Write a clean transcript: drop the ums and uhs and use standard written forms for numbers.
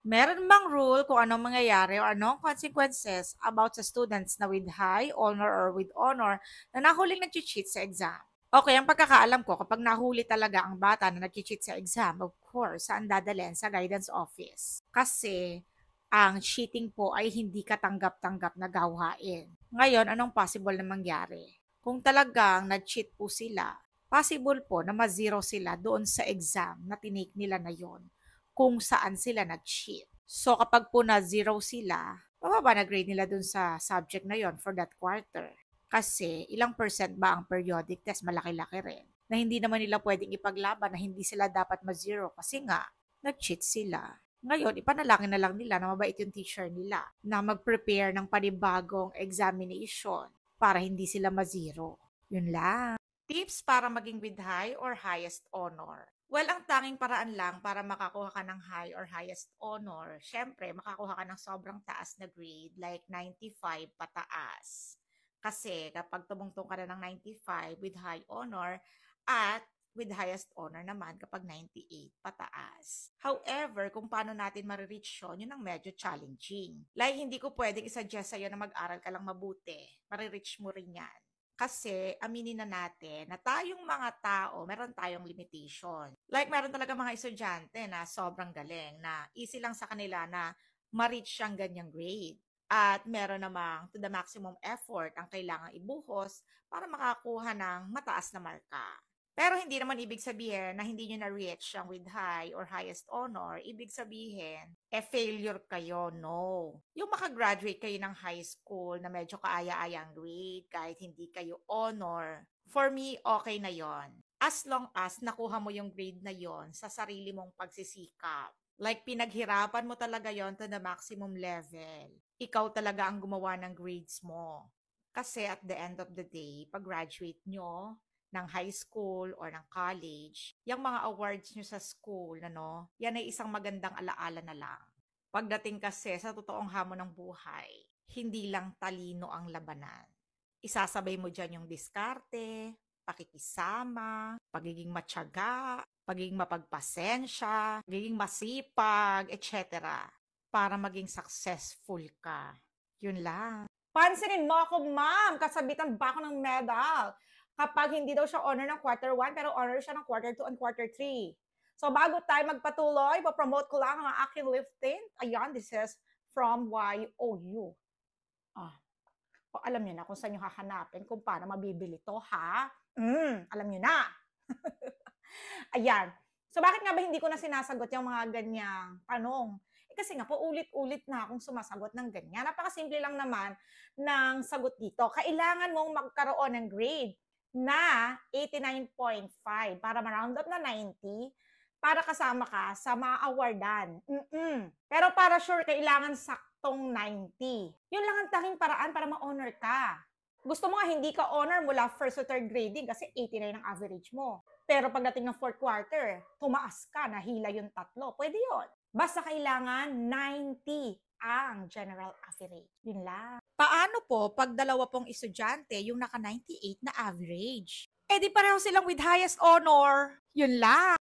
Meron bang rule kung anong mangyayari o anong consequences about sa students na with high honor or with honor na nahuling nag-cheat sa exam? Okay, ang pagkakaalam ko, kapag nahuli talaga ang bata na nag-cheat sa exam, of course, saan dadalhin? Sa guidance office. Kasi ang cheating po ay hindi katanggap-tanggap na gawain. Ngayon, anong possible na mangyari? Kung talagang nag-cheat po sila, possible po na ma-zero sila doon sa exam na tinake nila na yon kung saan sila nag-cheat. So kapag po na-zero sila, bababa na grade nila dun sa subject na yon for that quarter. Kasi ilang percent ba ang periodic test? Malaki-laki rin. Na hindi naman nila pwedeng ipaglaban na hindi sila dapat ma-zero kasi nga, nag-cheat sila. Ngayon, ipanalangin na lang nila na mabait yung teacher nila na mag-prepare ng panibagong examination para hindi sila ma-zero. Yun lang. Tips para maging with high or highest honor. Well, ang tanging paraan lang para makakuha ka ng high or highest honor, syempre, makakuha ka ng sobrang taas na grade, like 95 pataas. Kasi kapag tumungtong ka na ng 95 with high honor at with highest honor naman kapag 98 pataas. However, kung paano natin marireach yun ang medyo challenging. Like, hindi ko pwedeng isuggest sa'yo na mag-aral ka lang mabuti. Marireach mo rin yan. Kasi aminin na natin na tayong mga tao, meron tayong limitation. Like meron talaga mga estudyante na sobrang galing, na easy lang sa kanila na ma-reach ang ganyang grade. At meron namang to the maximum effort ang kailangang ibuhos para makakuha ng mataas na marka. Pero hindi naman ibig sabihin na hindi nyo na-reach ang with high or highest honor. Ibig sabihin, failure kayo. No. Yung makagraduate kayo ng high school na medyo kaaya-aya ang grade, kahit hindi kayo honor, for me, okay na yon. As long as nakuha mo yung grade na yon sa sarili mong pagsisikap. Like, pinaghirapan mo talaga yon to the maximum level. Ikaw talaga ang gumawa ng grades mo. Kasi at the end of the day, pag graduate nyo, ng high school or ng college, yung mga awards nyo sa school, ano, yan ay isang magandang alaala na lang. Pagdating kasi sa totoong hamon ng buhay, hindi lang talino ang labanan. Isasabay mo dyan yung diskarte, pakikisama, pagiging matyaga, pagiging mapagpasensya, pagiging masipag, etc. para maging successful ka. Yun lang. Pansinin mo ako, ma'am, kasabitan ba ako ng medal? Kapag hindi daw siya honor ng quarter 1, pero honor siya ng quarter 2 and quarter 3. So bago tayo magpatuloy, papromote ko lang ang aking lifting. Ayan, this is from YOU. Alam niyo na kung saan nyo hahanapin, kung paano mabibili to, ha? Alam niyo na. Ayan. So bakit nga ba hindi ko na sinasagot yung mga ganyang tanong? Kasi nga po, ulit-ulit na akong sumasagot ng ganyan. Napakasimple lang naman ng sagot dito. Kailangan mong magkaroon ng grade na 89.5 para ma-round up na 90 para kasama ka sa mga awardan. Pero para sure, kailangan saktong 90. Yun lang ang tanging paraan para ma-honor ka. Gusto mo nga hindi ka honor mula first to third grading kasi 89 ang average mo. Pero pagdating ng fourth quarter, tumaas ka, nahila yung tatlo. Pwede yun. Basta kailangan 90 ang general average. Yun lang. Paano po pag dalawa pong estudyante yung naka 98 na average? Eh di pareho silang with highest honor. Yun lang.